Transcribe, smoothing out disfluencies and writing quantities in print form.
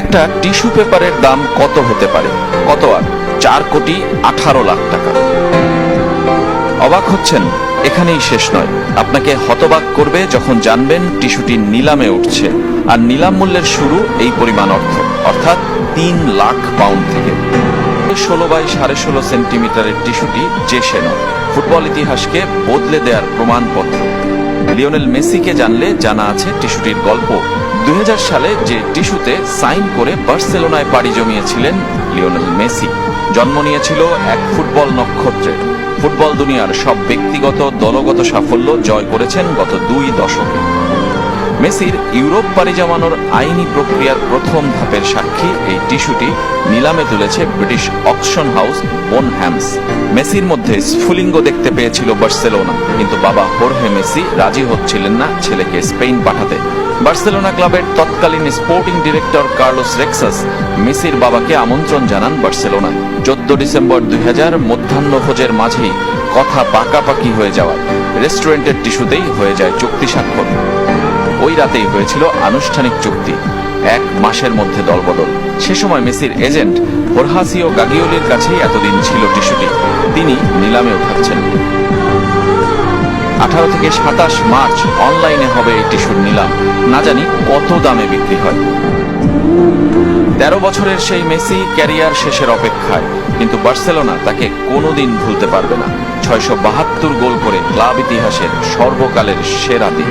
একটা টিস্যু পেপারের দাম কত হতে পারে? কত আর? 4,18,00,000 টাকা। অবাক হচ্ছেন? এখানেই শেষ নয়, আপনাকে হতবাক করবে যখন জানবেন টিস্যুটি নিলামে উঠছে, আর নিলাম মূল্যের শুরু এই পরিমাণ অর্থ, অর্থাৎ 3 লাখ পাউন্ড থেকে। 16x16.5 সেন্টিমিটারের টিস্যুটি যে সেন ফুটবল ইতিহাসকে বদলে দেওয়ার প্রমাণপত্র। লিওনেল মেসিকে জানলে জানা আছে টিস্যুটির গল্প। 2000 সালে যে টিস্যুতে সাইন করে বার্সেলোনায় পাড়ি জমিয়েছিলেন লিওনেল মেসি, জন্ম নিয়েছিল এক ফুটবল নক্ষত্রের। ফুটবল দুনিয়ার সব ব্যক্তিগত দলগত সাফল্য জয় করেছেন গত 2 দশকে। মেসির ইউরোপ পাড়ি জমানোর আইনি প্রক্রিয়ার প্রথম ধাপের সাক্ষী এই টিস্যুটি নিলামে তুলেছে ব্রিটিশ অকশন হাউস বোনহ্যামস। মেসির মধ্যে স্ফুলিঙ্গ দেখতে পেয়েছিল বার্সেলোনা, কিন্তু বাবা হোর্হে মেসি রাজি হচ্ছিলেন না ছেলেকে স্পেন পাঠাতে। বার্সেলোনা ক্লাবের তৎকালীন স্পোর্টিং ডিরেক্টর কার্লোস রেক্সাস মেসির বাবাকে আমন্ত্রণ জানান বার্সেলোনায়। 14 ডিসেম্বর 2000 মধ্যাহ্নভোজের মাঝেই কথা পাকাপাকি হয়ে যাওয়ায় রেস্টুরেন্টের টিস্যুতেই হয়ে যায় চুক্তি স্বাক্ষর। ওই রাতেই হয়েছিল আনুষ্ঠানিক চুক্তি। 1 মাসের মধ্যে দলবদল। সে সময় মেসির এজেন্ট হোরহাসিও গাগিওলির কাছেই এতদিন ছিল টিস্যুটি। তিনি নিলামে উঠাচ্ছেন। 18 থেকে 27 মার্চ অনলাইনে হবে এই টিস্যুর নিলাম। না জানি কত দামে বিক্রি হয়। 13 বছরের সেই মেসি ক্যারিয়ার শেষের অপেক্ষায়, কিন্তু বার্সেলোনা তাকে কোনোদিন ভুলতে পারবে না। 672 গোল করে ক্লাব ইতিহাসের সর্বকালের সেরা দিন।